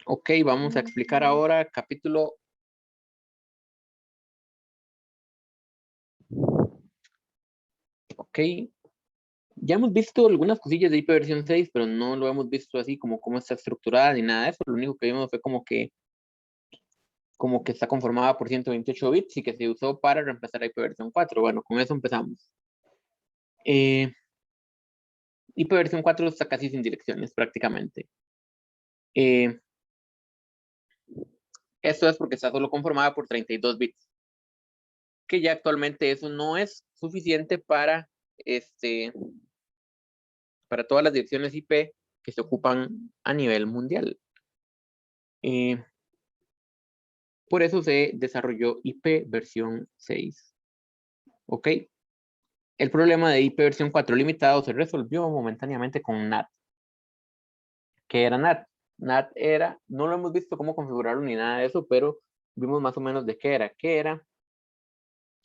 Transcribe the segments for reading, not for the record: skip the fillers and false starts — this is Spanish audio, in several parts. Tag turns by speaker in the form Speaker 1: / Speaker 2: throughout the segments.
Speaker 1: Ok, vamos a explicar ahora capítulo. Ok, ya hemos visto algunas cosillas de IPv 6, pero no lo hemos visto así como cómo está estructurada ni nada de eso. Lo único que vimos fue como que está conformada por 128 bits y que se usó para reemplazar a IPv4. Bueno, con eso empezamos. Eh, IPv4 está casi sin direcciones prácticamente. Eh, Esto es porque está solo conformada por 32 bits, que ya actualmente eso no es suficiente para todas las direcciones IP que se ocupan a nivel mundial. Por eso se desarrolló IP versión 6. ¿Ok? El problema de IP versión 4 limitado se resolvió momentáneamente con NAT. ¿Qué era NAT? NAT era, no lo hemos visto cómo configurarlo ni nada de eso, pero vimos más o menos de qué era. ¿Qué era?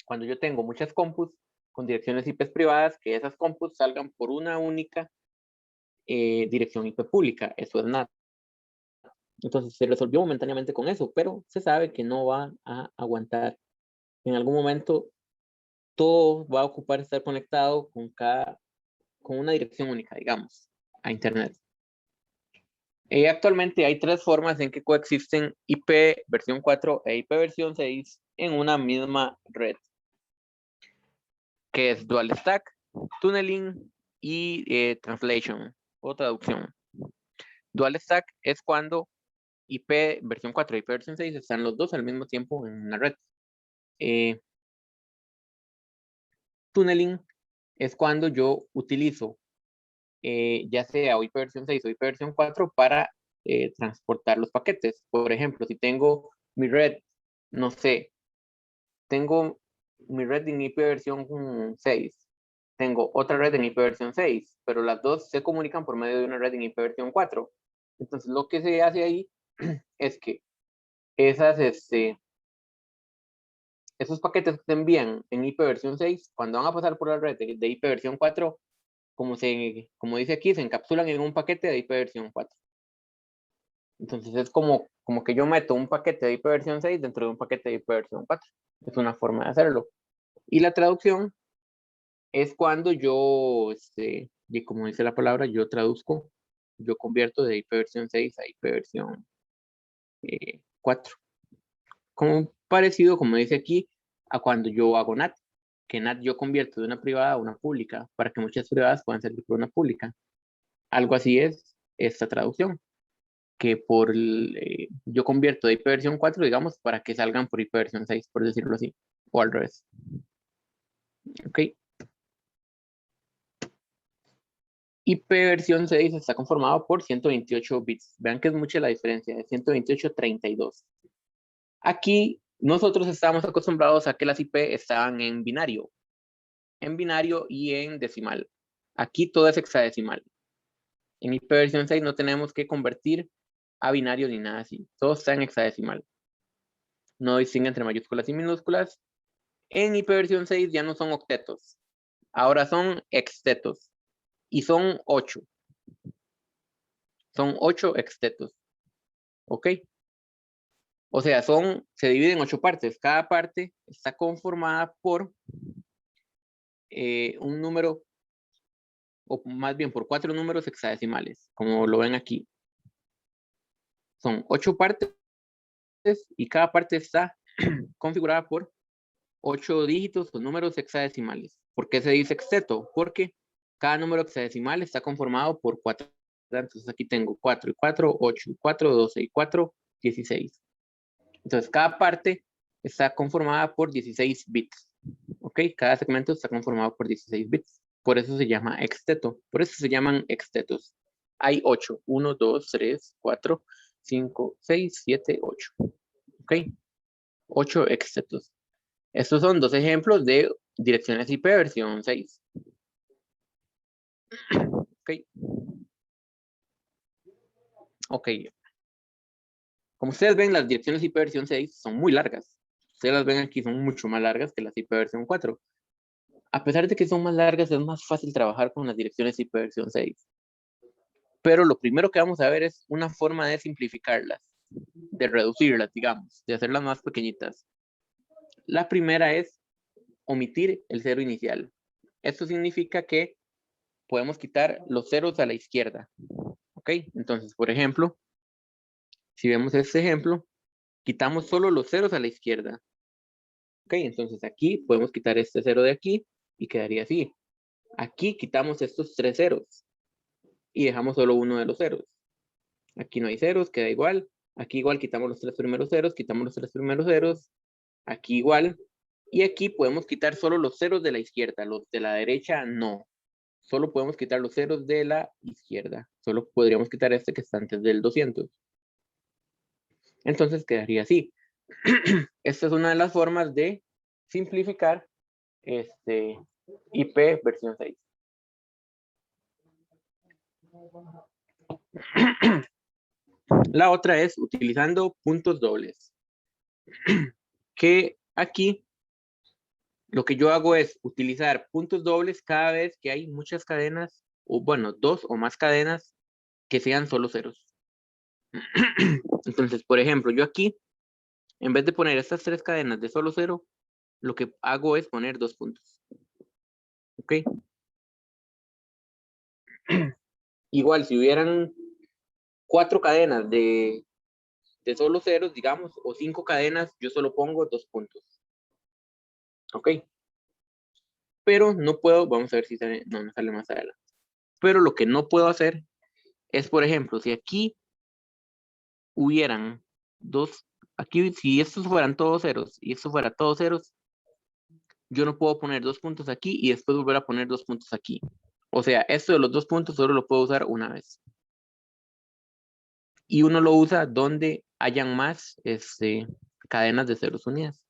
Speaker 1: Cuando yo tengo muchas compus con direcciones IP privadas, que esas compus salgan por una única dirección IP pública. Eso es NAT. Entonces se resolvió momentáneamente con eso, pero se sabe que no va a aguantar. En algún momento todo va a ocupar estar conectado con una dirección única, digamos, a Internet. Actualmente hay tres formas en que coexisten IP versión 4 e IP versión 6 en una misma red, que es Dual Stack, Tunneling y Translation o traducción. Dual Stack es cuando IP versión 4 y IP versión 6 están los dos al mismo tiempo en una red. Tunneling es cuando yo utilizo ya sea IP versión 6 o IP versión 4 para transportar los paquetes. Por ejemplo, si tengo mi red, no sé, tengo mi red en IP versión 6, tengo otra red en IP versión 6, pero las dos se comunican por medio de una red en IP versión 4. Entonces, lo que se hace ahí es que esas, esos paquetes que se envían en IP versión 6, cuando van a pasar por la red de IP versión 4, como dice aquí, se encapsulan en un paquete de IP versión 4. Entonces es como que yo meto un paquete de IP versión 6 dentro de un paquete de IP versión 4. Es una forma de hacerlo. Y la traducción es cuando yo, y como dice la palabra, yo traduzco, yo convierto de IP versión 6 a IP versión 4. Como parecido, como dice aquí, a cuando yo hago NAT, que NAT yo convierto de una privada a una pública, para que muchas privadas puedan servir por una pública. Algo así es esta traducción, que yo convierto de IP versión 4, digamos, para que salgan por IP versión 6, por decirlo así, o al revés. ¿Ok? IP versión 6 está conformado por 128 bits. Vean que es mucha la diferencia, de 128 a 32. Aquí nosotros estábamos acostumbrados a que las IP estaban en binario y en decimal. Aquí todo es hexadecimal. En IP versión 6 no tenemos que convertir a binario ni nada así. Todo está en hexadecimal. No distingue entre mayúsculas y minúsculas. En IP versión 6 ya no son octetos. Ahora son hextetos. Y son 8. Son 8 hextetos. ¿Ok? O sea, se dividen en 8 partes. Cada parte está conformada por un número, o más bien por 4 números hexadecimales, como lo ven aquí. Son 8 partes y cada parte está configurada por 8 dígitos o números hexadecimales. ¿Por qué se dice hexteto? Porque cada número hexadecimal está conformado por 4. Entonces aquí tengo 4 y 4, 8 y 4, 12 y 4, 16. Entonces cada parte está conformada por 16 bits. ¿Ok? Cada segmento está conformado por 16 bits. Por eso se llama hexteto. Por eso se llaman hextetos. Hay 8. 1, 2, 3, 4, 5, 6, 7, 8. ¿Ok? 8 hextetos. Estos son dos ejemplos de direcciones IP versión 6. Ok. Ok. Como ustedes ven, las direcciones IP versión 6 son muy largas. Ustedes las ven aquí, son mucho más largas que las IP versión 4. A pesar de que son más largas, es más fácil trabajar con las direcciones IP versión 6. Pero lo primero que vamos a ver es una forma de simplificarlas, de reducirlas, digamos, de hacerlas más pequeñitas. La primera es omitir el cero inicial. Esto significa que podemos quitar los ceros a la izquierda. ¿Ok? Entonces, por ejemplo, si vemos este ejemplo, quitamos solo los ceros a la izquierda. ¿Ok? Entonces aquí podemos quitar este cero de aquí y quedaría así. Aquí quitamos estos 3 ceros y dejamos solo uno de los ceros. Aquí no hay ceros, queda igual. Aquí igual quitamos los 3 primeros ceros, quitamos los 3 primeros ceros. Aquí igual. Y aquí podemos quitar solo los ceros de la izquierda, los de la derecha no. Solo podemos quitar los ceros de la izquierda. Solo podríamos quitar este que está antes del 200. Entonces quedaría así. Esta es una de las formas de simplificar IP versión 6. La otra es utilizando puntos dobles. Que aquí lo que yo hago es utilizar puntos dobles cada vez que hay muchas cadenas, o bueno, 2 o más cadenas que sean solo ceros. Entonces, por ejemplo, yo aquí, en vez de poner estas 3 cadenas de solo 0, lo que hago es poner 2 puntos. ¿Ok? Igual, si hubieran 4 cadenas de solo ceros, digamos, o 5 cadenas, yo solo pongo 2 puntos. ¿Ok? Pero no puedo, vamos a ver si sale, no me sale más adelante. Pero lo que no puedo hacer es, por ejemplo, si aquí hubieran 2, aquí si estos fueran todos ceros y estos fueran todos ceros, yo no puedo poner 2 puntos aquí y después volver a poner 2 puntos aquí. O sea, esto de los 2 puntos solo lo puedo usar una vez. Y uno lo usa donde hayan más cadenas de ceros unidas.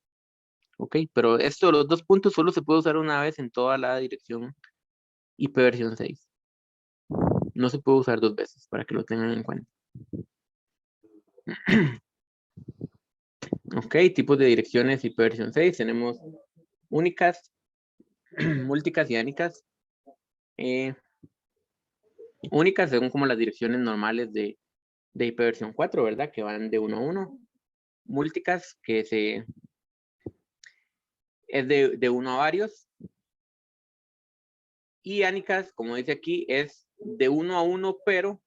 Speaker 1: Ok, pero esto de los 2 puntos solo se puede usar una vez en toda la dirección IP versión 6. No se puede usar 2 veces, para que lo tengan en cuenta. Ok, tipos de direcciones IP versión 6. Tenemos únicas, múlticas y ánicas. Únicas son como las direcciones normales de IP versión 4, ¿verdad? Que van de 1 a 1. Múlticas, que es de 1 a varios. Y ánicas, como dice aquí, es de 1 a 1, pero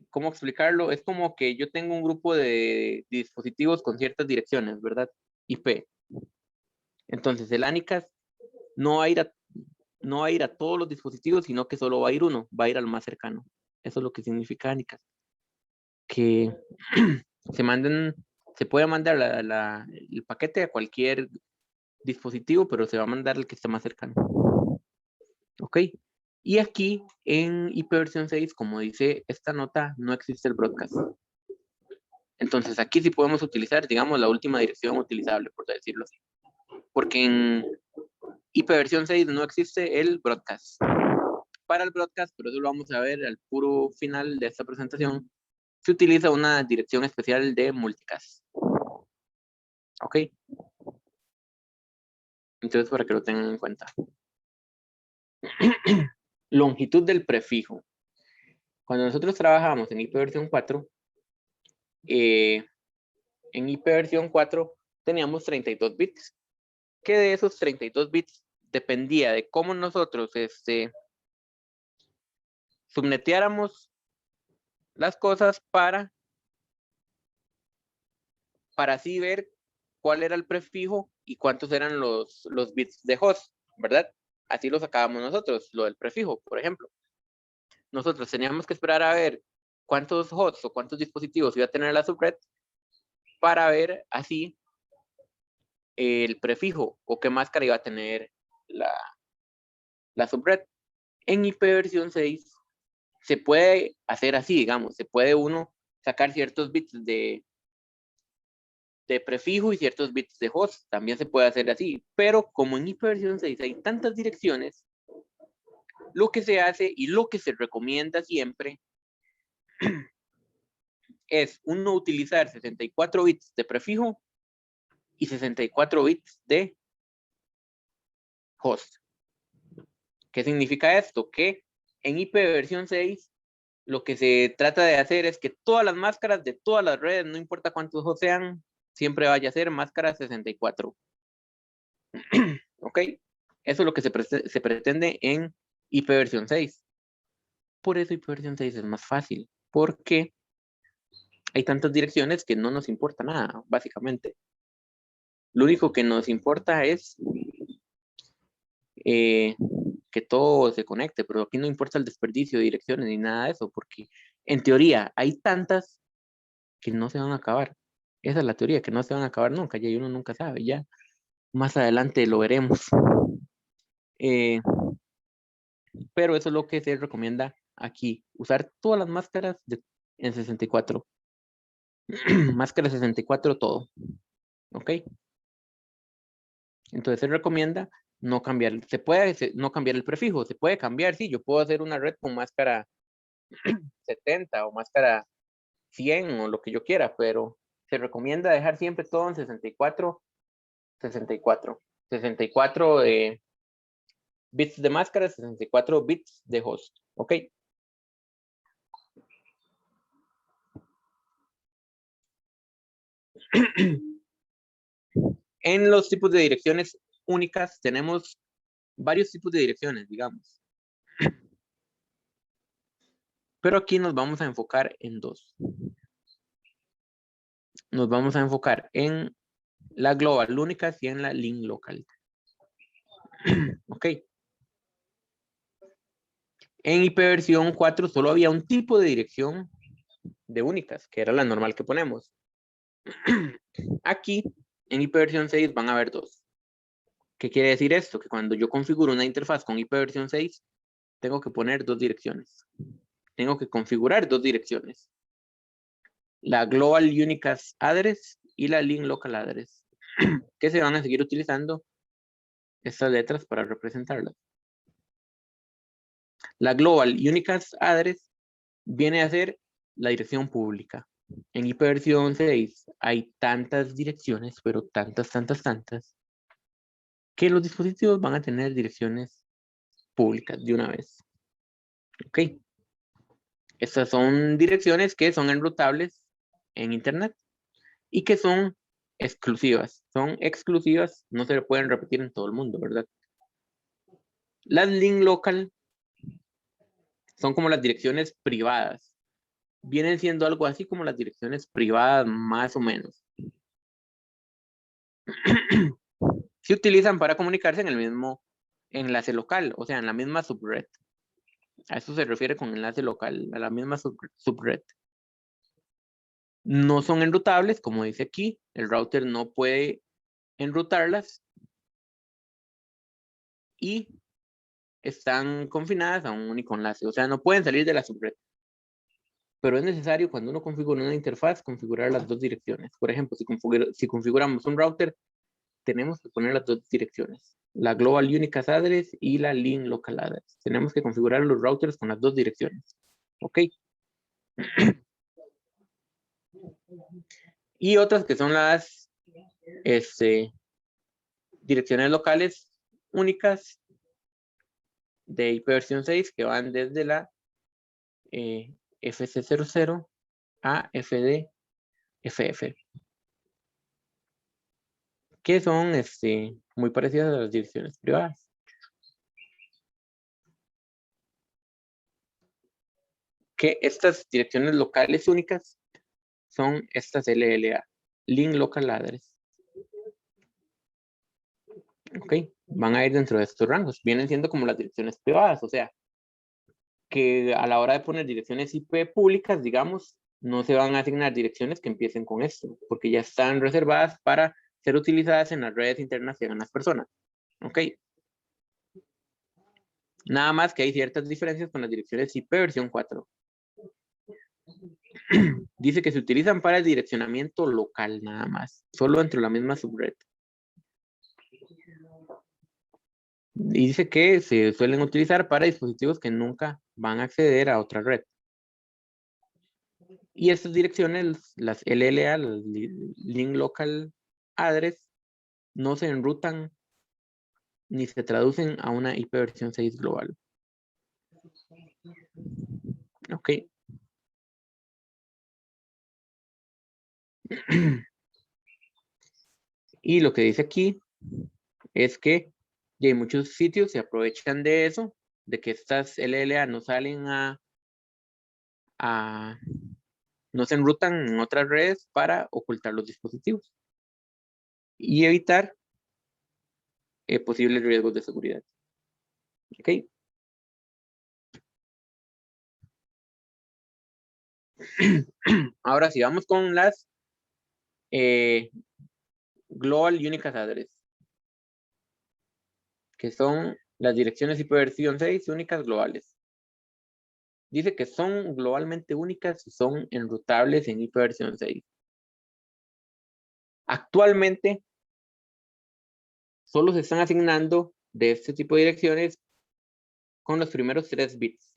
Speaker 1: ¿cómo explicarlo? Es como que yo tengo un grupo de dispositivos con ciertas direcciones, ¿verdad? IP. Entonces, el ánicas no va a ir a todos los dispositivos, sino que solo va a ir uno, va a ir al más cercano. Eso es lo que significa ánicas. Que se puede mandar el paquete a cualquier dispositivo, pero se va a mandar el que esté más cercano. ¿Ok? Y aquí en IP versión 6, como dice esta nota, no existe el broadcast. Entonces aquí sí podemos utilizar, digamos, la última dirección utilizable, por decirlo así. Porque en IP versión 6 no existe el broadcast. Para el broadcast, pero eso lo vamos a ver al puro final de esta presentación, se utiliza una dirección especial de multicast. ¿Ok? Entonces, para que lo tengan en cuenta. Longitud del prefijo. Cuando nosotros trabajamos en IP versión 4, en IP versión 4 teníamos 32 bits, que de esos 32 bits dependía de cómo nosotros subneteáramos las cosas para así ver cuál era el prefijo y cuántos eran los bits de host, ¿verdad? Así lo sacábamos nosotros, lo del prefijo, por ejemplo. Nosotros teníamos que esperar a ver cuántos hosts o cuántos dispositivos iba a tener la subred para ver así el prefijo o qué máscara iba a tener la subred. En IP versión 6 se puede hacer así, digamos, se puede uno sacar ciertos bits de prefijo y ciertos bits de host, también se puede hacer así, pero como en IP versión 6 hay tantas direcciones, lo que se hace y lo que se recomienda siempre es uno utilizar 64 bits de prefijo y 64 bits de host. ¿Qué significa esto? Que En IP versión 6, lo que se trata de hacer es que todas las máscaras de todas las redes, no importa cuántos ojos sean, siempre vaya a ser máscara 64. ¿Ok? Eso es lo que se pretende en IP versión 6. Por eso IP versión 6 es más fácil, porque hay tantas direcciones que no nos importa nada, básicamente. Lo único que nos importa es que todo se conecte, pero aquí no importa el desperdicio de direcciones ni nada de eso, porque en teoría hay tantas que no se van a acabar. Esa es la teoría, que no se van a acabar nunca, ya uno nunca sabe, ya más adelante lo veremos. Pero eso es lo que se recomienda aquí, usar todas las máscaras en 64. Máscara 64 todo, ¿ok? Entonces se recomienda no cambiar, no cambiar el prefijo, se puede cambiar, sí, yo puedo hacer una red con máscara 70 o máscara 100 o lo que yo quiera, pero se recomienda dejar siempre todo en 64, 64, 64 bits de máscara, 64 bits de host, ¿ok? En los tipos de direcciones únicas tenemos varios tipos de direcciones, digamos. Pero aquí nos vamos a enfocar en dos. Nos vamos a enfocar en la global únicas y en la link local. Ok. En IP versión 4 solo había un tipo de dirección de únicas, que era la normal que ponemos. Aquí, en IP versión 6 van a haber dos. ¿Qué quiere decir esto? Que cuando yo configuro una interfaz con IP versión 6, tengo que poner dos direcciones. Tengo que configurar dos direcciones. La Global Unicast Address y la Link Local Address, que se van a seguir utilizando estas letras para representarlas. La Global Unicast Address viene a ser la dirección pública. En IP versión 6 hay tantas direcciones, pero tantas, que los dispositivos van a tener direcciones públicas de una vez. Ok. Estas son direcciones que son enrutables en Internet y que son exclusivas. Son exclusivas, no se pueden repetir en todo el mundo, ¿verdad? Las link local son como las direcciones privadas. Vienen siendo algo así como las direcciones privadas, más o menos. Se utilizan para comunicarse en el mismo enlace local, o sea, en la misma subred. A eso se refiere con enlace local, a la misma subred. No son enrutables, como dice aquí, el router no puede enrutarlas y están confinadas a un único enlace, o sea, no pueden salir de la subred. Pero es necesario cuando uno configura una interfaz, configurar las dos direcciones. Por ejemplo, si configuramos un router, tenemos que poner las dos direcciones, la Global Unicast Address y la Link Local Address. Tenemos que configurar los routers con las dos direcciones. ¿Ok? Y otras que son las direcciones locales únicas de IP versión 6 que van desde la FC00 a FDFF, que son muy parecidas a las direcciones privadas. Que estas direcciones locales únicas son estas LLA, Link Local Address. Ok, van a ir dentro de estos rangos. Vienen siendo como las direcciones privadas, o sea, que a la hora de poner direcciones IP públicas, digamos, no se van a asignar direcciones que empiecen con esto, porque ya están reservadas para ser utilizadas en las redes internas que hagan las personas. Ok. Nada más que hay ciertas diferencias con las direcciones IP versión 4. Dice que se utilizan para el direccionamiento local nada más, solo dentro de la misma subred. Y dice que se suelen utilizar para dispositivos que nunca van a acceder a otra red. Y estas direcciones, las LLA, las Link Local Address, no se enrutan ni se traducen a una IP versión 6 global. Ok. Y lo que dice aquí es que ya muchos sitios se aprovechan de eso, de que estas LLA no salen no se enrutan en otras redes para ocultar los dispositivos y evitar posibles riesgos de seguridad. Ok. Ahora sí, vamos con las Global Unicast Address, que son las direcciones IPv6 únicas globales. Dice que son globalmente únicas y son enrutables en IPv6. Actualmente, solo se están asignando de este tipo de direcciones con los primeros 3 bits.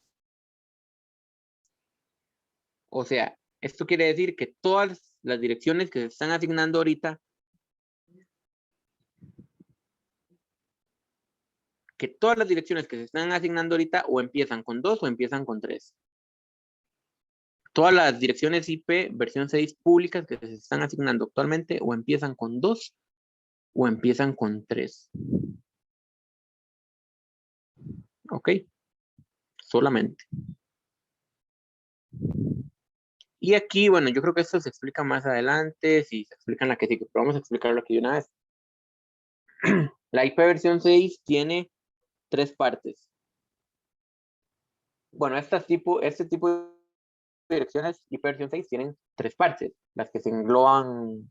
Speaker 1: O sea, esto quiere decir que todas las direcciones que se están asignando ahorita, o empiezan con 2 o empiezan con 3. Todas las direcciones IP versión 6 públicas que se están asignando actualmente o empiezan con 2 o empiezan con 3. Ok, solamente. Y aquí, bueno, yo creo que esto se explica más adelante, si se explica en la que sigue, pero vamos a explicarlo aquí de una vez. La IP versión 6 tiene 3 partes. Bueno, este tipo de direcciones IP versión 6 tienen 3 partes, las que se engloban,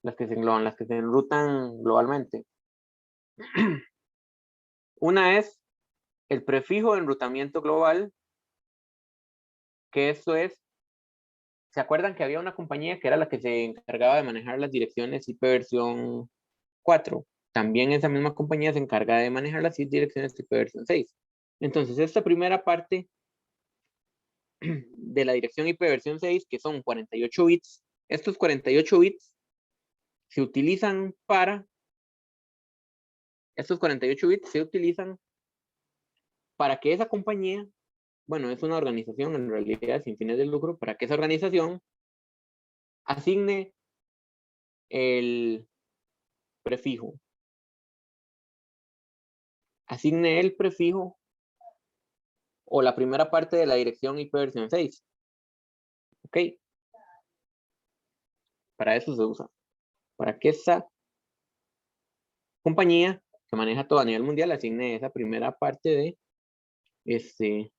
Speaker 1: las que se enrutan globalmente. Una es el prefijo de enrutamiento global, que esto es, ¿se acuerdan que había una compañía que era la que se encargaba de manejar las direcciones IP versión 4? También esa misma compañía se encarga de manejar las direcciones IP versión 6. Entonces, esta primera parte de la dirección IP versión 6, que son 48 bits, estos 48 bits se utilizan para que esa compañía, bueno, es una organización en realidad sin fines de lucro, para que esa organización asigne el prefijo. Asigne el prefijo o la primera parte de la dirección IP versión 6. Ok. Para eso se usa. Para que esa compañía que maneja todo a nivel mundial asigne esa primera parte de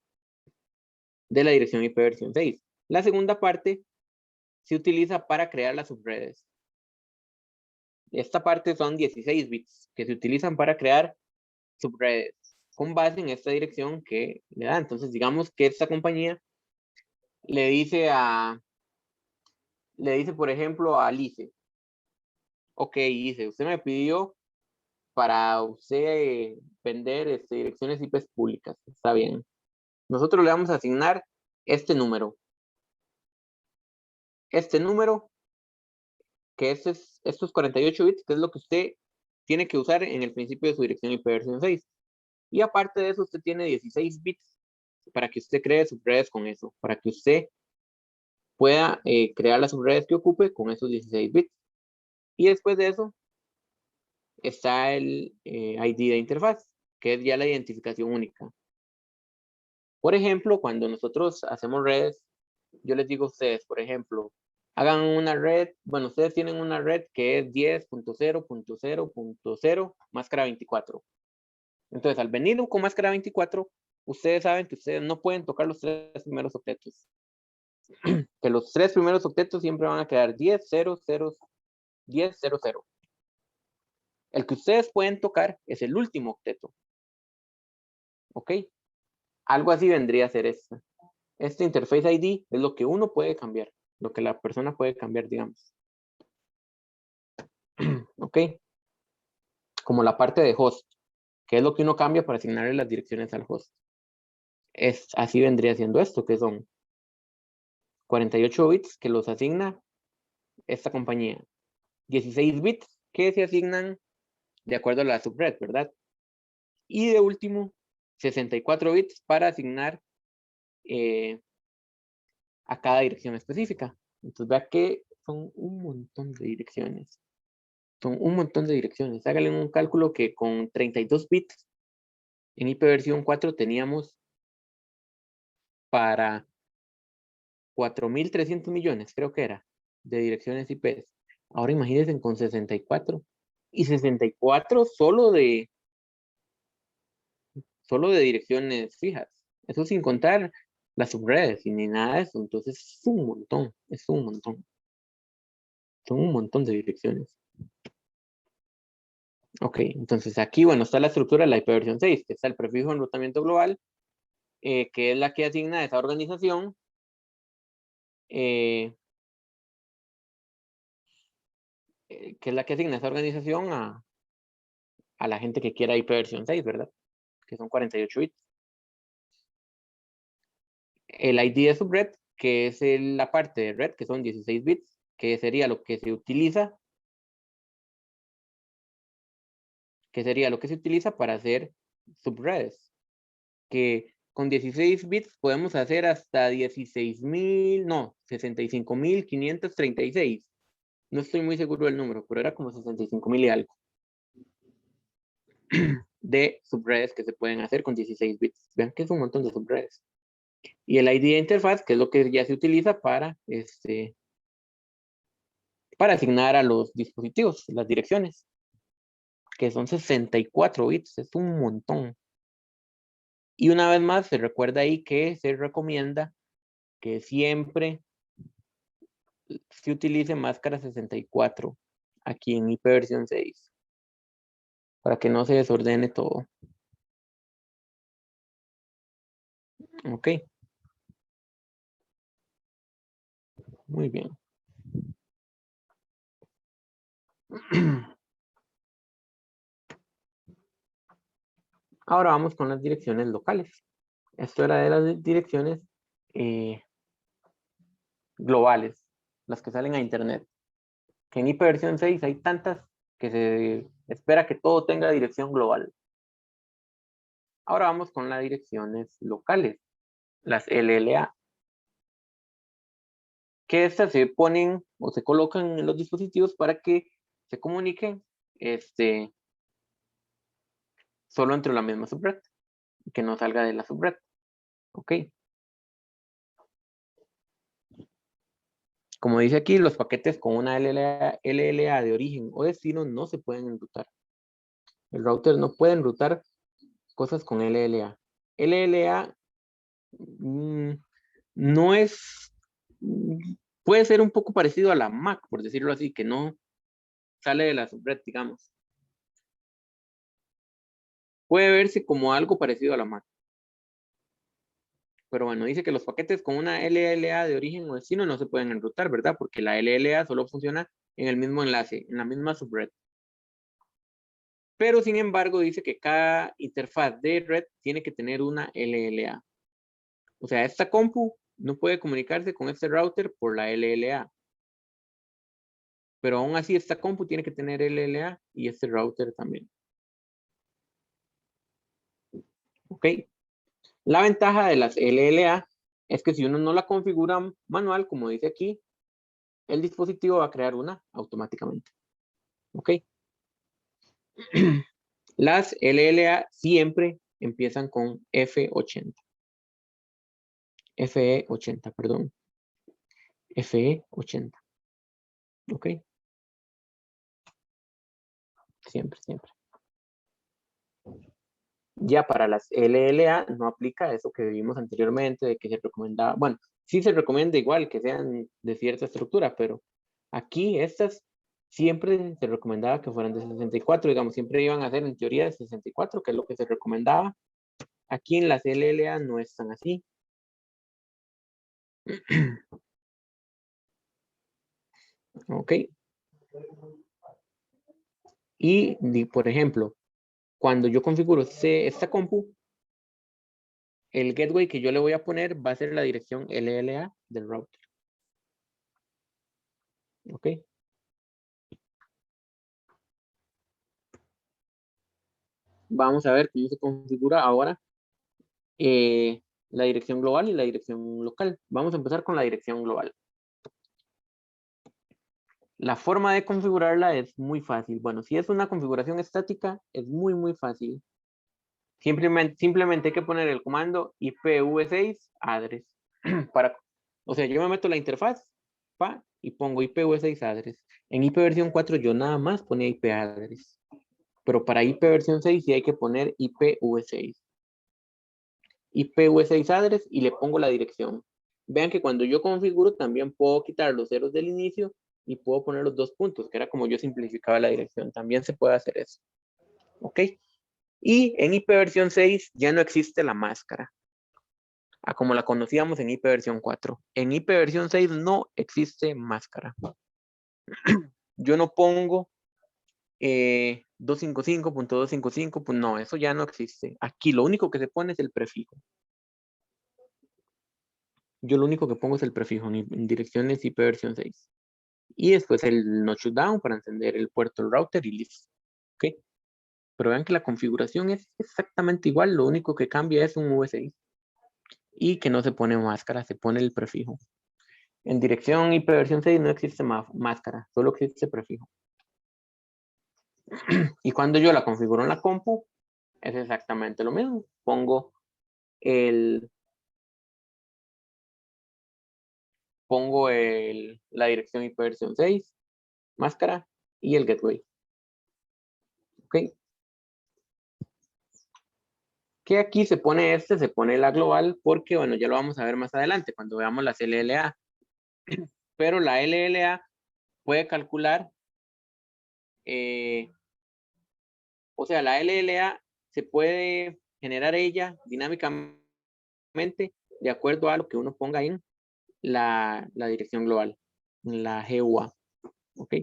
Speaker 1: la dirección IP versión 6. La segunda parte se utiliza para crear las subredes. Esta parte son 16 bits que se utilizan para crear subredes con base en esta dirección que le da. Entonces, digamos que esta compañía le dice, por ejemplo, a Alice, ok, Alice, usted me pidió para usted vender direcciones IP públicas. Está bien. Nosotros le vamos a asignar este número. Este número, que estos 48 bits, que es lo que usted tiene que usar en el principio de su dirección IP versión 6. Y aparte de eso, usted tiene 16 bits para que usted cree subredes con eso, para que usted pueda crear las subredes que ocupe con esos 16 bits. Y después de eso, está el ID de interfaz, que es ya la identificación única. Por ejemplo, cuando nosotros hacemos redes, yo les digo a ustedes, por ejemplo, hagan una red, bueno, ustedes tienen una red que es 10.0.0.0 máscara 24. Entonces, al venir con máscara 24, ustedes saben que ustedes no pueden tocar los 3 primeros octetos. Que los 3 primeros octetos siempre van a quedar 10.0.0, 10.0.0. El que ustedes pueden tocar es el último octeto. ¿Ok? Algo así vendría a ser esto. Este interface ID es lo que uno puede cambiar, lo que la persona puede cambiar, digamos. ¿Ok? Como la parte de host, que es lo que uno cambia para asignarle las direcciones al host. Así vendría siendo esto, que son 48 bits que los asigna esta compañía. 16 bits que se asignan de acuerdo a la subred, ¿verdad? Y de último, 64 bits para asignar a cada dirección específica. Entonces vea que son un montón de direcciones. Son un montón de direcciones. Háganle un cálculo que con 32 bits en IP versión 4 teníamos para 4.300 millones, creo que era, de direcciones IP. Ahora imagínense con 64. Y 64 solo de direcciones fijas. Eso sin contar las subredes y ni nada de eso. Entonces es un montón, es un montón. Son un montón de direcciones. Ok, entonces aquí, bueno, está la estructura de la IPv 6, que está el prefijo enrutamiento global, que es la que asigna a esa organización que es la que asigna esa organización a la gente que quiera IPv 6, ¿verdad? Que son 48 bits. El ID de subred, que es la parte de red, que son 16 bits, que sería lo que se utiliza, para hacer subredes, que con 16 bits podemos hacer hasta 16.000, no, 65.536. No estoy muy seguro del número, pero era como 65.000 y algo de subredes que se pueden hacer con 16 bits. Vean que es un montón de subredes. Y el ID de interfaz, que es lo que ya se utiliza para asignar a los dispositivos las direcciones, que son 64 bits, es un montón. Y una vez más, se recuerda ahí que se recomienda que siempre se utilice máscara 64 aquí en IPv 6, para que no se desordene todo. Ok. Muy bien. Ahora vamos con las direcciones locales. Esto era de las direcciones globales, las que salen a internet. Que en IPv 6 hay tantas que se espera que todo tenga dirección global. Ahora vamos con las direcciones locales, las LLA. Que estas se ponen o se colocan en los dispositivos para que se comuniquen solo entre la misma subred, que no salga de la subred. Ok. Como dice aquí, los paquetes con una LLA de origen o destino no se pueden enrutar. El router no puede enrutar cosas con LLA. LLA no es, puede ser un poco parecido a la MAC, por decirlo así, que no sale de la subred, digamos. Puede verse como algo parecido a la MAC. Pero bueno, dice que los paquetes con una LLA de origen o destino no se pueden enrutar, ¿verdad? Porque la LLA solo funciona en el mismo enlace, en la misma subred. Pero sin embargo, dice que cada interfaz de red tiene que tener una LLA. O sea, esta compu no puede comunicarse con este router por la LLA. Pero aún así, esta compu tiene que tener LLA y este router también. ¿Ok? La ventaja de las LLA es que si uno no la configura manual, como dice aquí, el dispositivo va a crear una automáticamente. ¿Ok? Las LLA siempre empiezan con F80. FE80, perdón. FE80. ¿Ok? Siempre, siempre. Ya para las LLA no aplica eso que vimos anteriormente de que se recomendaba, bueno, sí se recomienda igual que sean de cierta estructura, pero aquí estas siempre se recomendaba que fueran de 64, digamos, siempre iban a ser en teoría de 64, que es lo que se recomendaba. Aquí en las LLA no están así. Ok. Y, por ejemplo, cuando yo configuro esta compu, el gateway que yo le voy a poner va a ser la dirección LLA del router. Ok. Vamos a ver cómo se configura ahora la dirección global y la dirección local. Vamos a empezar con la dirección global. La forma de configurarla es muy fácil. Bueno, si es una configuración estática, es muy fácil. Simplemente hay que poner el comando IPv6 address. O sea, yo me meto la interfaz y pongo IPv6 address. En IP versión 4 yo nada más ponía IP address. Pero para IP versión 6 sí hay que poner IPv6. IPv6 address y le pongo la dirección. Vean que cuando yo configuro también puedo quitar los ceros del inicio y puedo poner los 2 puntos, que era como yo simplificaba la dirección. También se puede hacer eso. ¿Ok? Y en IP versión 6 ya no existe la máscara, como la conocíamos en IP versión 4. En IP versión 6 no existe máscara. Yo no pongo 255.255, pues no, eso ya no existe. Aquí lo único que se pone es el prefijo. Yo lo único que pongo es el prefijo en direcciones IP versión 6. Y después el notch down para encender el puerto del router y listo. ¿Ok? Pero vean que la configuración es exactamente igual, lo único que cambia es un V6. Y que no se pone máscara, se pone el prefijo. En dirección IP versión 6 no existe máscara, solo existe prefijo. Y cuando yo la configuro en la compu, es exactamente lo mismo. Pongo la dirección IP versión 6, máscara y el gateway. ¿Ok? Que aquí se pone se pone la global porque, bueno, ya lo vamos a ver más adelante cuando veamos las LLA. Pero la LLA puede calcular, o sea, la LLA se puede generar ella dinámicamente de acuerdo a lo que uno ponga en la dirección global, en la GUA. ¿Ok?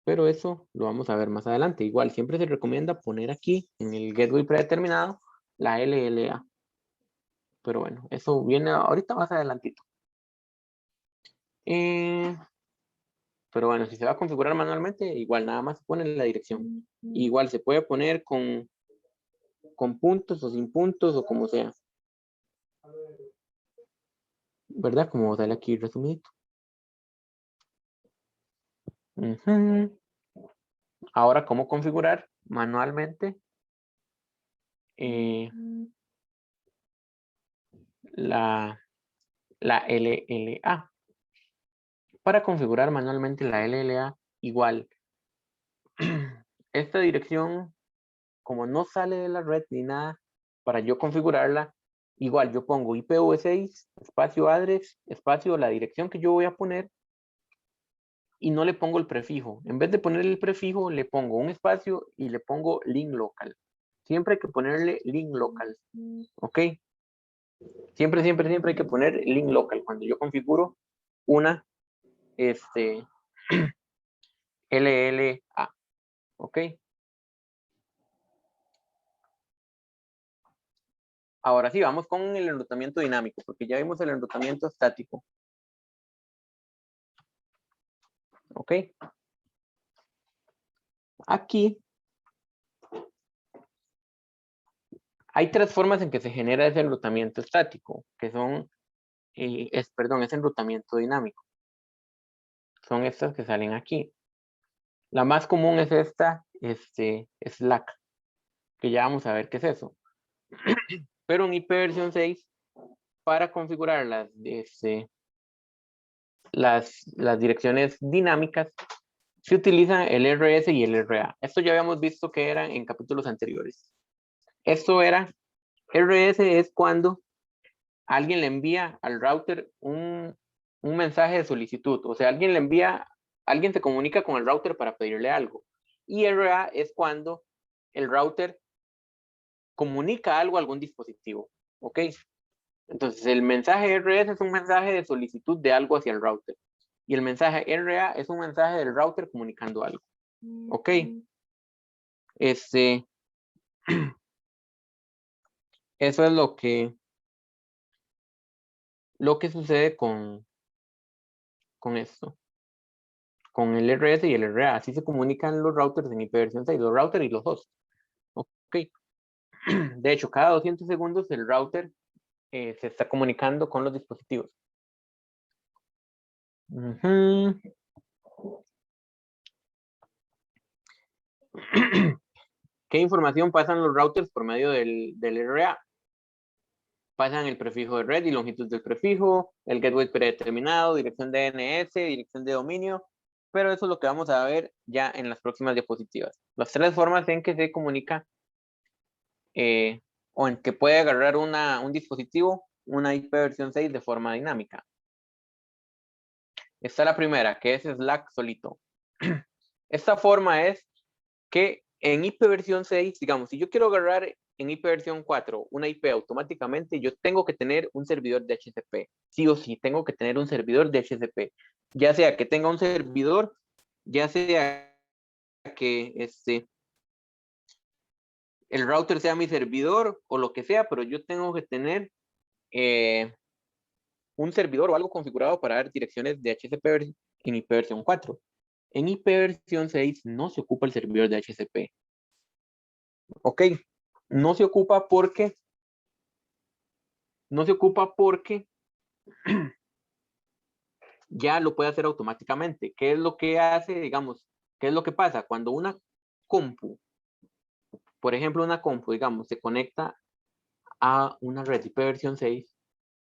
Speaker 1: Pero eso lo vamos a ver más adelante. Igual, siempre se recomienda poner aquí en el gateway predeterminado la LLA. Pero bueno, eso viene ahorita más adelantito. Pero bueno, si se va a configurar manualmente, igual nada más se pone la dirección. Igual se puede poner con puntos o sin puntos o como sea. ¿Verdad? Como sale aquí resumidito. Ahora, ¿cómo configurar manualmente la LLA? Para configurar manualmente la LLA, igual. Esta dirección, como no sale de la red ni nada, para yo configurarla, igual yo pongo IPv6, espacio address, espacio la dirección que yo voy a poner y no le pongo el prefijo. En vez de poner el prefijo, le pongo un espacio y le pongo link local. Siempre hay que ponerle link local. ¿Ok? Siempre hay que poner link local cuando yo configuro una LLA. ¿Ok? Ahora sí, vamos con el enrutamiento dinámico, porque ya vimos el enrutamiento estático. ¿Ok? Aquí hay 3 formas en que se genera ese enrutamiento estático, que son, ese enrutamiento dinámico. Son estas que salen aquí. La más común es esta, Slack, que ya vamos a ver qué es eso. Pero en IP versión 6, para configurar las direcciones dinámicas, se utiliza el RS y el RA. Esto ya habíamos visto que eran en capítulos anteriores. Esto era, RS es cuando alguien le envía al router un mensaje de solicitud. O sea, alguien se comunica con el router para pedirle algo. Y RA es cuando el router comunica algo a algún dispositivo. ¿Ok? Entonces, el mensaje RS es un mensaje de solicitud de algo hacia el router. Y el mensaje RA es un mensaje del router comunicando algo. ¿Ok? Eso es lo que sucede con esto. Con el RS y el RA. Así se comunican los routers en IP versión 6, los routers y los hosts. Ok. De hecho, cada 200 segundos el router se está comunicando con los dispositivos. ¿Qué información pasan los routers por medio del RA? Pasan el prefijo de red y longitud del prefijo, el gateway predeterminado, dirección de DNS, dirección de dominio, pero eso es lo que vamos a ver ya en las próximas diapositivas. Las tres formas en que se comunica o en que puede agarrar un dispositivo, una IP versión 6 de forma dinámica. Está la primera, que es Slack solito. Esta forma es que en IP versión 6, digamos, si yo quiero agarrar en IP versión 4 una IP automáticamente, yo tengo que tener un servidor de HCP. Sí o sí, tengo que tener un servidor de HCP. Ya sea que tenga un servidor, ya sea que el router sea mi servidor o lo que sea, pero yo tengo que tener un servidor o algo configurado para dar direcciones de HCP en IP versión 4. En IP versión 6 no se ocupa el servidor de HCP. Ok, no se ocupa porque ya lo puede hacer automáticamente. ¿Qué es lo que hace, digamos, qué es lo que pasa? Cuando una compu, por ejemplo, una compu, digamos, se conecta a una red IP versión 6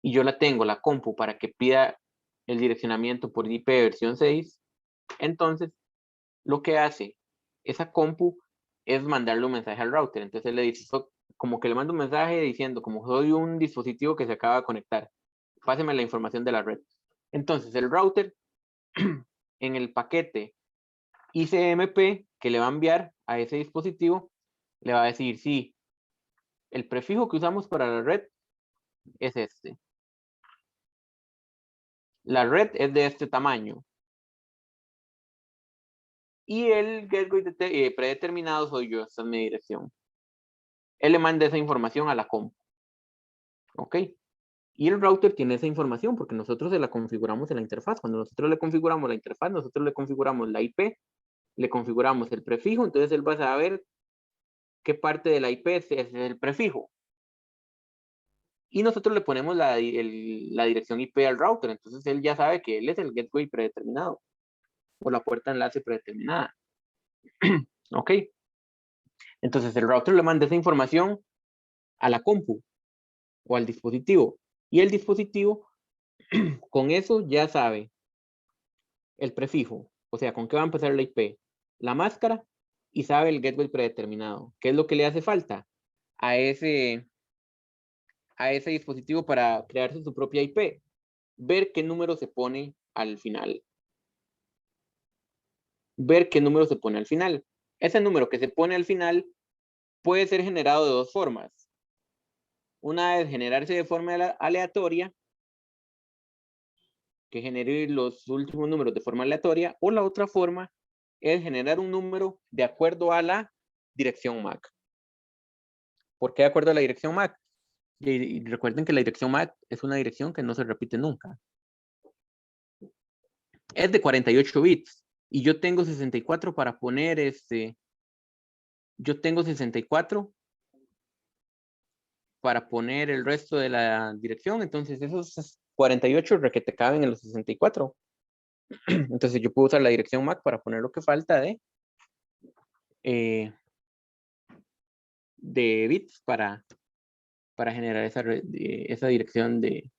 Speaker 1: y yo la tengo, la compu, para que pida el direccionamiento por IP versión 6, entonces lo que hace esa compu es mandarle un mensaje al router. Entonces le dice, como que le manda un mensaje diciendo, como soy un dispositivo que se acaba de conectar, páseme la información de la red. Entonces el router en el paquete ICMP que le va a enviar a ese dispositivo, le va a decir, sí, el prefijo que usamos para la red es este. La red es de este tamaño. Y el gateway predeterminado soy yo, esta es mi dirección. Él le manda esa información a la compu. ¿Ok? Y el router tiene esa información porque nosotros se la configuramos en la interfaz. Cuando nosotros le configuramos la interfaz, nosotros le configuramos la IP, le configuramos el prefijo, entonces él va a saber qué parte de la IP es el prefijo. Y nosotros le ponemos la dirección IP al router, entonces él ya sabe que él es el gateway predeterminado o la puerta enlace predeterminada. ¿Ok? Entonces el router le manda esa información a la compu o al dispositivo. Y el dispositivo con eso ya sabe el prefijo, o sea, con qué va a empezar la IP, la máscara y sabe el gateway predeterminado. ¿Qué es lo que le hace falta a ese dispositivo para crearse su propia IP? Ver qué número se pone al final. Ver qué número se pone al final. Ese número que se pone al final puede ser generado de dos formas. Una es generarse de forma aleatoria, que genere los últimos números de forma aleatoria, o la otra forma es generar un número de acuerdo a la dirección MAC. ¿Por qué de acuerdo a la dirección MAC? Y recuerden que la dirección MAC es una dirección que no se repite nunca. Es de 48 bits y yo tengo 64 para poner yo tengo 64 para poner el resto de la dirección, entonces esos 48 requete caben en los 64. Entonces yo puedo usar la dirección MAC para poner lo que falta de bits para generar esa dirección de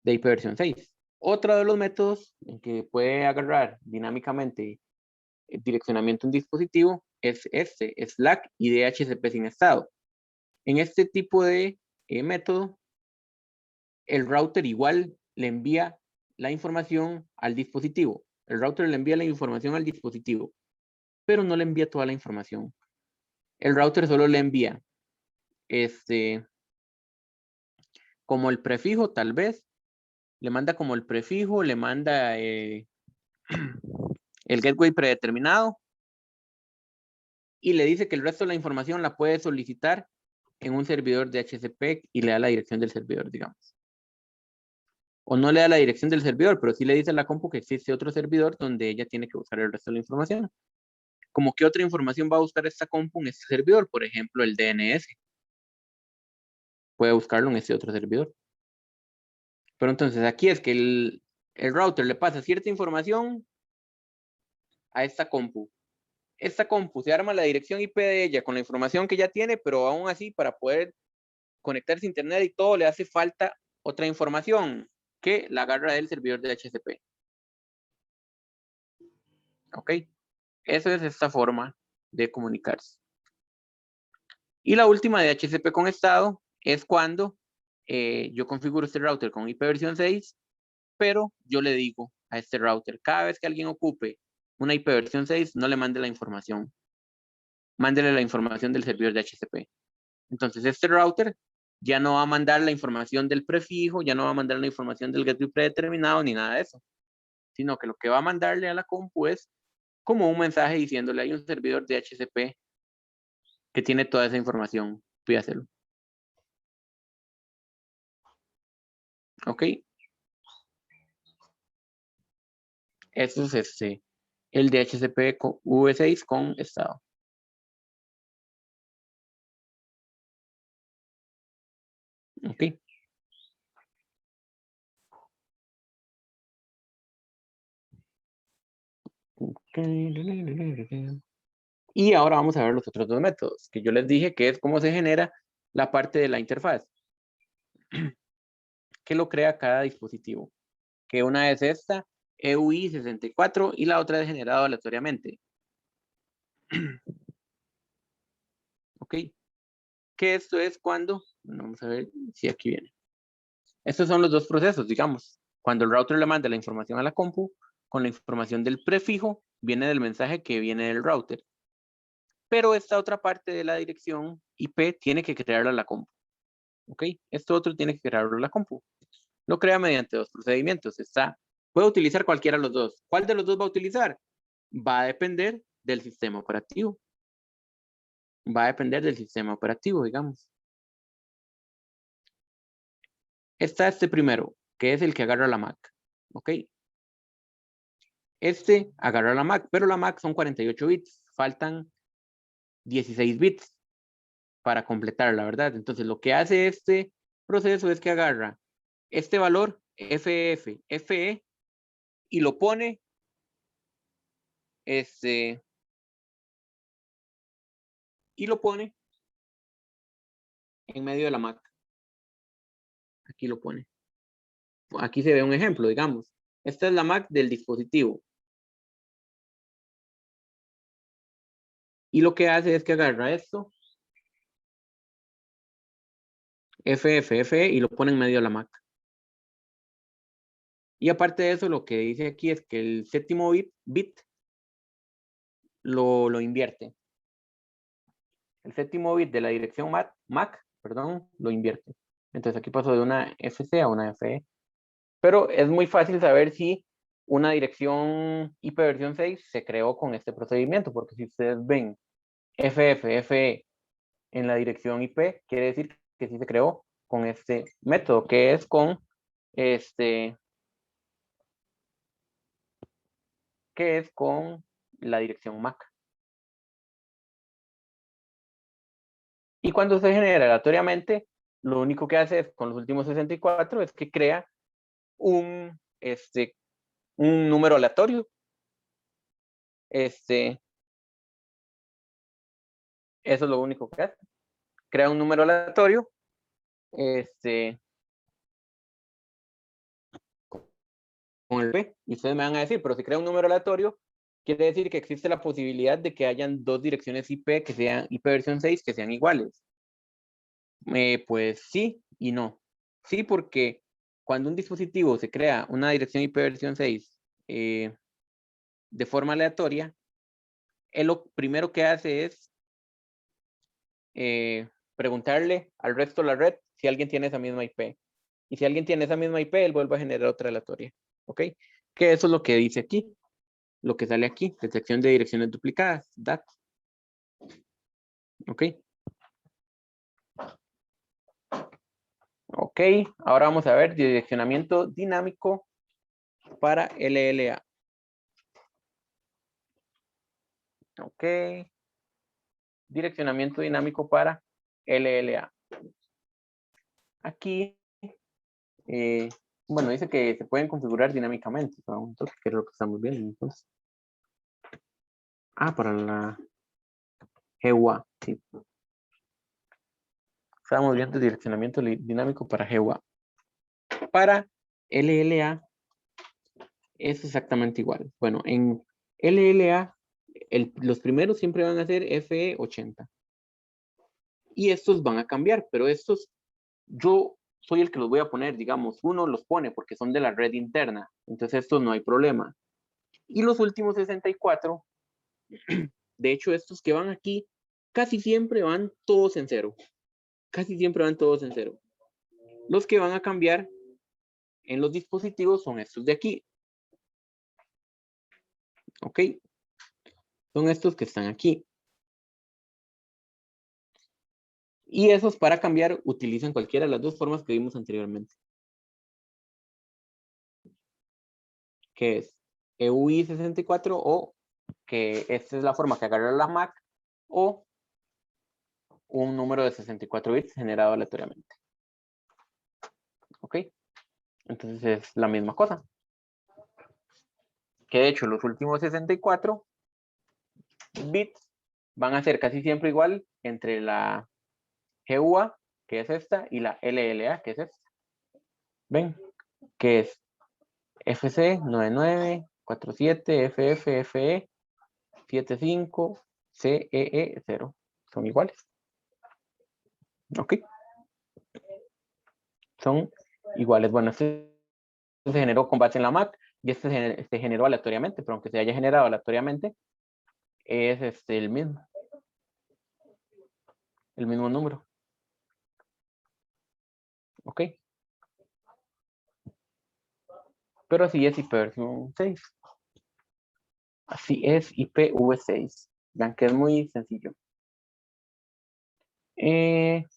Speaker 1: IP versión 6. Otro de los métodos en que puede agarrar dinámicamente el direccionamiento de un dispositivo es Slack y DHCP sin estado. En este tipo de método, el router igual le envía la información al dispositivo. El router le envía la información al dispositivo, pero no le envía toda la información. El router solo le envía como el prefijo, tal vez. Le manda como el prefijo, le manda el gateway predeterminado y le dice que el resto de la información la puede solicitar en un servidor de HCP y le da la dirección del servidor, digamos. O no le da la dirección del servidor, pero sí le dice a la compu que existe otro servidor donde ella tiene que buscar el resto de la información. como qué otra información va a buscar esta compu en este servidor, por ejemplo, el DNS. Puede buscarlo en este otro servidor. Pero entonces aquí es que el router le pasa cierta información a esta compu. Esta compu se arma la dirección IP de ella con la información que ya tiene, pero aún así para poder conectarse a internet y todo le hace falta otra información que la agarra del servidor de HCP. ¿Ok? Esa es esta forma de comunicarse. Y la última de HCP con estado es cuando yo configuro este router con IP versión 6, pero yo le digo a este router, cada vez que alguien ocupe una IP versión 6, no le mande la información. Mándele la información del servidor de HCP. Entonces, este router ya no va a mandar la información del prefijo, ya no va a mandar la información del gateway predeterminado, ni nada de eso. Sino que lo que va a mandarle a la compu es como un mensaje diciéndole, hay un servidor de HCP que tiene toda esa información. Voy a hacerlo. ¿Ok? Eso es el DHCP V6 con estado. ¿Ok? Y ahora vamos a ver los otros dos métodos, que yo les dije que es cómo se genera la parte de la interfaz, que lo crea cada dispositivo. Que una es esta, EUI64, y la otra es generado aleatoriamente. ¿Ok? Que esto es cuando, bueno, vamos a ver si aquí viene. Estos son los dos procesos, digamos. Cuando el router le manda la información a la compu, con la información del prefijo, viene del mensaje que viene del router. Pero esta otra parte de la dirección IP tiene que crearla la compu. ¿Ok? Esto otro tiene que crearlo la compu. Lo crea mediante dos procedimientos. Puede utilizar cualquiera de los dos. ¿Cuál de los dos va a utilizar? Va a depender del sistema operativo. Va a depender del sistema operativo, digamos. Está este primero, que es el que agarra la Mac. ¿Ok? Este agarra la Mac, pero la Mac son 48 bits. Faltan 16 bits para completar, la verdad. Entonces, lo que hace este proceso es que agarra este valor FF, FE y lo pone y lo pone en medio de la Mac. Aquí lo pone. Aquí se ve un ejemplo, digamos. Esta es la Mac del dispositivo. Y lo que hace es que agarra esto, FFFE, y lo pone en medio de la Mac. Y aparte de eso, lo que dice aquí es que el séptimo bit lo invierte. El séptimo bit de la dirección MAC, lo invierte. Entonces aquí paso de una FC a una FE. Pero es muy fácil saber si una dirección IP versión 6 se creó con este procedimiento, porque si ustedes ven FFFE en la dirección IP, quiere decir que sí se creó con este método, que es con la dirección MAC. Y cuando se genera aleatoriamente, lo único que hace con los últimos 64 es que crea un número aleatorio. Eso es lo único que hace. Crea un número aleatorio. Con el P. Y ustedes me van a decir, pero si crea un número aleatorio, quiere decir que existe la posibilidad de que hayan dos direcciones IP que sean IP versión 6 que sean iguales. Pues sí y no. Sí, porque cuando un dispositivo se crea una dirección IP versión 6 de forma aleatoria, él lo primero que hace es preguntarle al resto de la red si alguien tiene esa misma IP. Y si alguien tiene esa misma IP, él vuelve a generar otra aleatoria. ¿Ok? Que eso es lo que dice aquí. Lo que sale aquí, detección de direcciones duplicadas, DAT. ¿Ok? Ok, ahora vamos a ver direccionamiento dinámico para LLA. Ok. Direccionamiento dinámico para LLA. Aquí, bueno, dice que se pueden configurar dinámicamente. Entonces, ¿qué es lo que estamos viendo? Entonces, para la GUA. Sí. Estamos viendo direccionamiento dinámico para GUA. Para LLA es exactamente igual. Bueno, en LLA, los primeros siempre van a ser FE80. Y estos van a cambiar, pero estos, yo soy el que los voy a poner, digamos, uno los pone porque son de la red interna. Entonces, estos no hay problema. Y los últimos 64, de hecho, estos que van aquí, casi siempre van todos en cero. Casi siempre van todos en cero. Los que van a cambiar en los dispositivos son estos de aquí. ¿Ok? Son estos que están aquí. Y esos para cambiar utilizan cualquiera de las dos formas que vimos anteriormente. Que es EUI 64 o que esta es la forma que agarra la Mac o un número de 64 bits generado aleatoriamente. ¿Ok? Entonces es la misma cosa. Que de hecho los últimos 64 bits van a ser casi siempre igual entre la GUA, que es esta, y la LLA, que es esta. ¿Ven? Que es FC 9947 FF FE 75 CEE 0. Son iguales. ¿Ok? Son iguales. Bueno, este se generó con base en la Mac y este se generó aleatoriamente, pero aunque se haya generado aleatoriamente, es el mismo número. ¿Ok? Pero así es IPv 6. Así es IPv6. Vean que es muy sencillo. En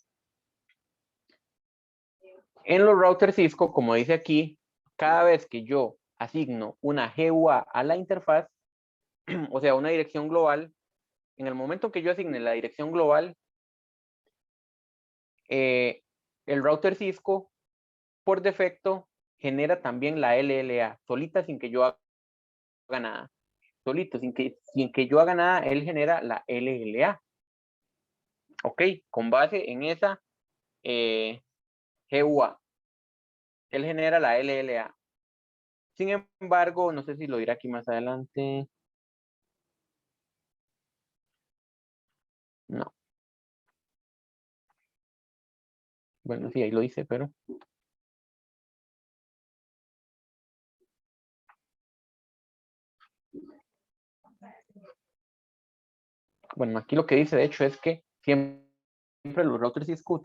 Speaker 1: los routers Cisco, como dice aquí, cada vez que yo asigno una GUA a la interfaz, o sea, una dirección global, en el momento que yo asigne la dirección global, el router Cisco, por defecto, genera también la LLA, solita sin que yo haga nada. Solito, sin que yo haga nada, él genera la LLA. Ok, con base en esa GUA. Él genera la LLA. Sin embargo, no sé si lo dirá aquí más adelante. No. Bueno, sí, ahí lo dice, pero... Bueno, aquí lo que dice, de hecho, es que siempre los routers Cisco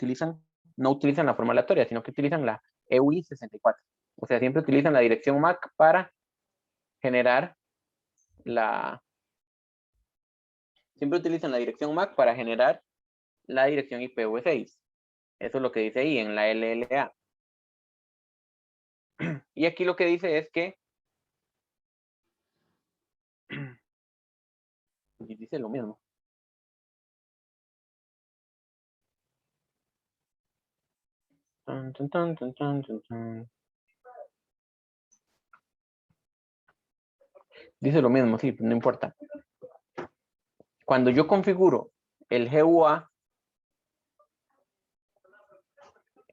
Speaker 1: no utilizan la forma aleatoria, sino que utilizan la EUI 64. O sea, siempre utilizan la dirección MAC para generar siempre utilizan la dirección MAC para generar la dirección IPv6. Eso es lo que dice ahí en la LLA. Y aquí lo que dice es que dice lo mismo. Dice lo mismo, sí, no importa. Cuando yo configuro el GUA,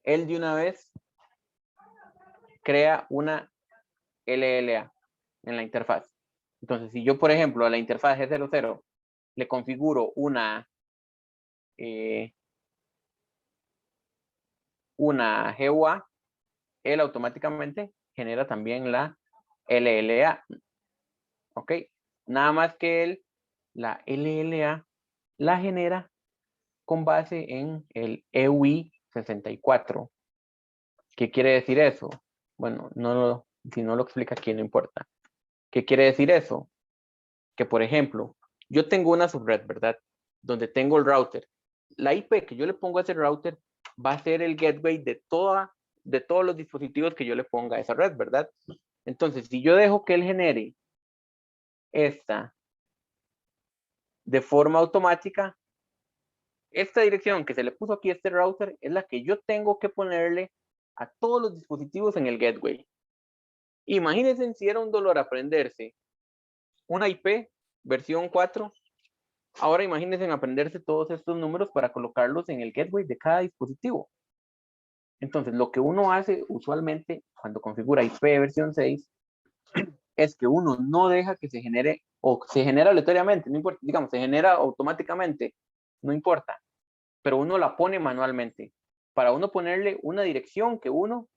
Speaker 1: él de una vez crea una LLA en la interfaz. Entonces, si yo, por ejemplo, a la interfaz G00 le configuro una GUA, él automáticamente genera también la LLA. ¿Ok? Nada más que él, la LLA, la genera con base en el EUI 64. ¿Qué quiere decir eso? Bueno, si no lo explica aquí, no importa. ¿Qué quiere decir eso? Que, por ejemplo, yo tengo una subred, ¿verdad? Donde tengo el router. La IP que yo le pongo a ese router va a ser el gateway de todos los dispositivos que yo le ponga a esa red, ¿verdad? Entonces, si yo dejo que él genere esta de forma automática, esta dirección que se le puso aquí a este router es la que yo tengo que ponerle a todos los dispositivos en el gateway. Imagínense si era un dolor aprenderse una IP versión 4. Ahora imagínense en aprenderse todos estos números para colocarlos en el gateway de cada dispositivo. Entonces, lo que uno hace usualmente cuando configura IP versión 6 es que uno no deja que se genere, o se genera aleatoriamente, no importa, digamos, se genera automáticamente, no importa, pero uno la pone manualmente, para uno ponerle una dirección que uno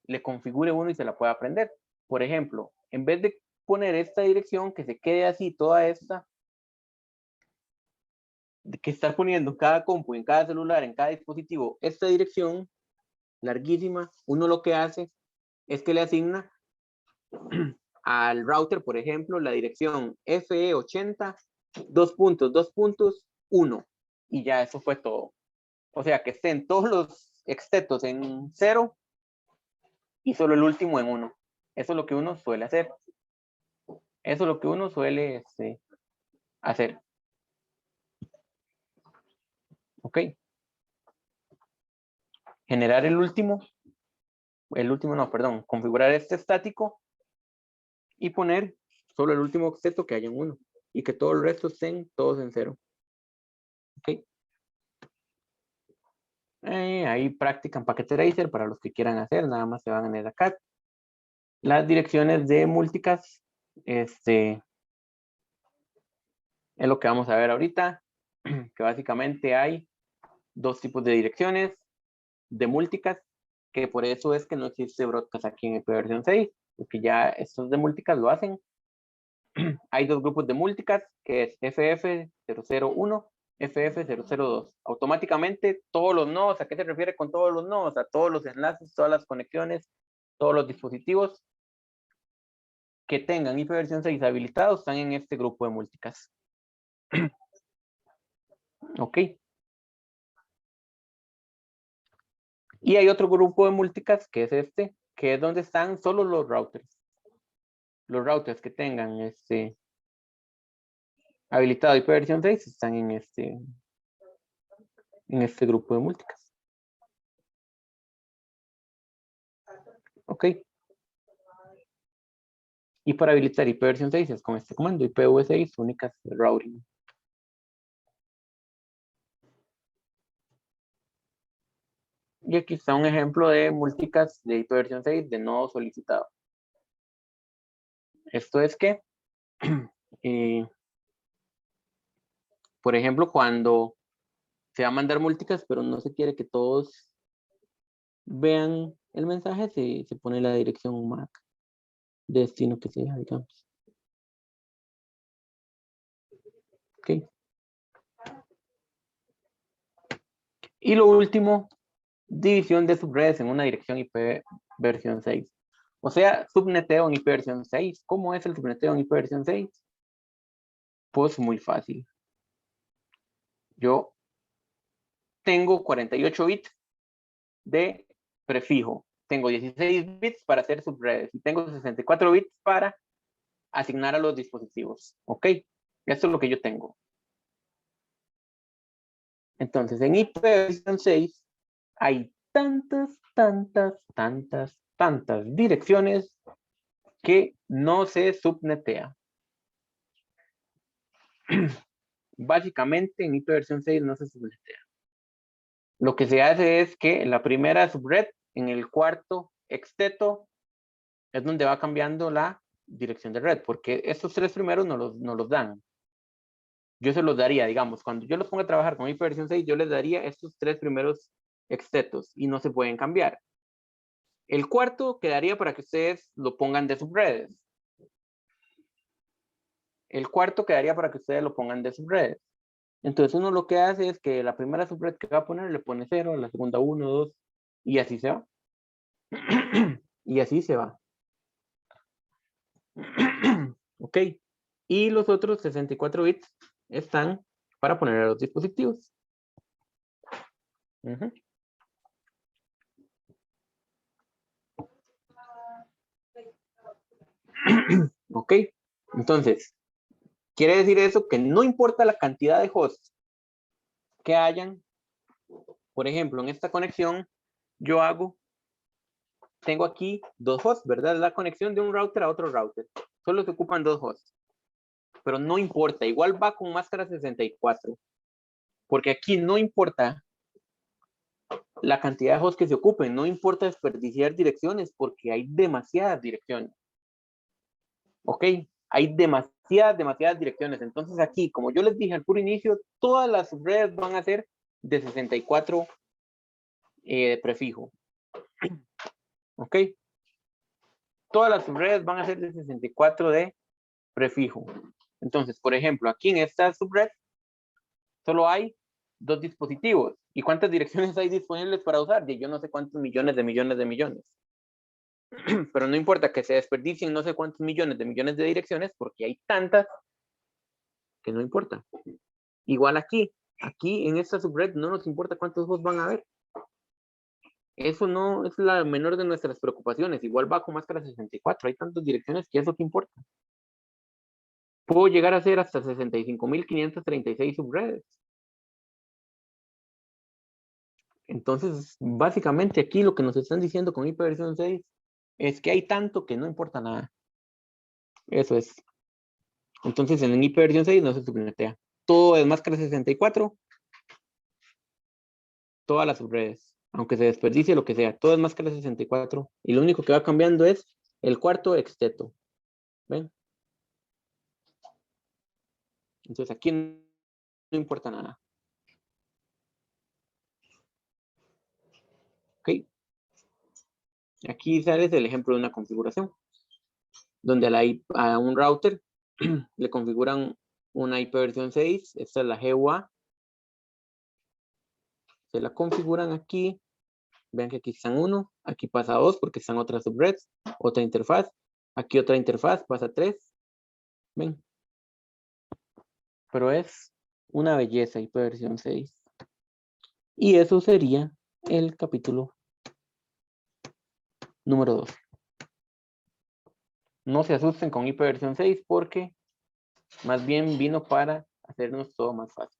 Speaker 1: le configure uno y se la pueda aprender. Por ejemplo, en vez de poner esta dirección, que se quede así, toda esta, que estar poniendo en cada compu, en cada celular, en cada dispositivo, esta dirección larguísima, uno lo que hace es que le asigna al router, por ejemplo, la dirección FE80 2.2.1 y ya eso fue todo. O sea, que estén todos los extetos en 0 y solo el último en 1. Eso es lo que uno suele hacer. Eso es lo que uno suele hacer. ¿Ok? Generar el último no, perdón, configurar este estático y poner solo el último octeto que haya en 1 y que todo el resto estén todos en 0. ¿Ok? Ahí practican Packet Tracer para los que quieran hacer, nada más se van en el ACAT. Las direcciones de multicast, es lo que vamos a ver ahorita, que básicamente hay dos tipos de direcciones de multicast, que por eso es que no existe broadcast aquí en versión 6, porque ya estos de multicast lo hacen. Hay dos grupos de multicast, que es FF001, FF002. Automáticamente todos los nodos, ¿a qué se refiere con todos los nodos? A todos los enlaces, todas las conexiones, todos los dispositivos que tengan IP versión 6 habilitados están en este grupo de multicast. Ok. Y hay otro grupo de multicast que es este, que es donde están solo los routers. Los routers que tengan habilitado IP versión 6 están en este grupo de multicast. Ok. Y para habilitar IP versión 6 es con este comando, IPv6 únicas routing. Y aquí está un ejemplo de multicast de IP versión 6 de nodo solicitado. Esto es que, por ejemplo, cuando se va a mandar multicast, pero no se quiere que todos vean el mensaje, se pone la dirección MAC de destino que sea, digamos. Ok. Y lo último, división de subredes en una dirección IP versión 6. O sea, subneteo en IP versión 6. ¿Cómo es el subneteo en IP versión 6? Pues muy fácil. Yo tengo 48 bits de prefijo. Tengo 16 bits para hacer subredes y tengo 64 bits para asignar a los dispositivos. ¿Ok? Esto es lo que yo tengo. Entonces, en IP versión 6 hay tantas direcciones que no se subnetea. Básicamente, en IP versión 6 no se subnetea. Lo que se hace es que la primera subred, en el cuarto exteto, es donde va cambiando la dirección de red, porque estos tres primeros no los dan. Yo se los daría, digamos, cuando yo los ponga a trabajar con IP versión 6, yo les daría estos tres primeros extetos y no se pueden cambiar. El cuarto quedaría para que ustedes lo pongan de subredes. El cuarto quedaría para que ustedes lo pongan de subredes. Entonces uno lo que hace es que la primera subred que va a poner le pone 0, la segunda 1, 2 y así se va. Y así se va. Ok. Y los otros 64 bits están para poner a los dispositivos. Ok. Entonces, Quiere decir eso que no importa la cantidad de hosts que hayan. Por ejemplo, en esta conexión, tengo aquí 2 hosts, ¿verdad? La conexión de un router a otro router. Solo se ocupan 2 hosts. Pero no importa, igual va con máscara 64. Porque aquí no importa la cantidad de hosts que se ocupen, no importa desperdiciar direcciones, porque hay demasiadas direcciones. ¿Ok? Hay demasiadas direcciones. Entonces aquí, como yo les dije al puro inicio, todas las subredes van a ser de 64 de prefijo. ¿Ok? Todas las subredes van a ser de 64 de prefijo. Entonces, por ejemplo, aquí en esta subred solo hay 2 dispositivos. ¿Y cuántas direcciones hay disponibles para usar? Yo no sé cuántos millones de millones de millones. Pero no importa que se desperdicien no sé cuántos millones de direcciones, porque hay tantas que no importa. Igual aquí en esta subred no nos importa cuántos hosts van a haber. Eso no es la menor de nuestras preocupaciones. Igual va con máscara 64. Hay tantas direcciones que eso que importa. Puedo llegar a hacer hasta 65.536 subredes. Entonces, básicamente aquí lo que nos están diciendo con IPv 6 es que hay tanto que no importa nada. Eso es. Entonces, en IPv 6 no se subnetea. Todo es máscara 64. Todas las subredes. Aunque se desperdicie lo que sea. Todo es máscara 64. Y lo único que va cambiando es el cuarto exteto. ¿Ven? Entonces, aquí no importa nada. ¿Ok? Aquí sale el ejemplo de una configuración. Donde a un router le configuran una IPv 6. Esta es la GUA. Se la configuran aquí. Vean que aquí están 1. Aquí pasa 2 porque están otras subredes. Otra interfaz. Aquí otra interfaz. Pasa 3. Ven. Pero es una belleza IPv 6. Y eso sería el capítulo número 2. No se asusten con IPv 6 porque más bien vino para hacernos todo más fácil.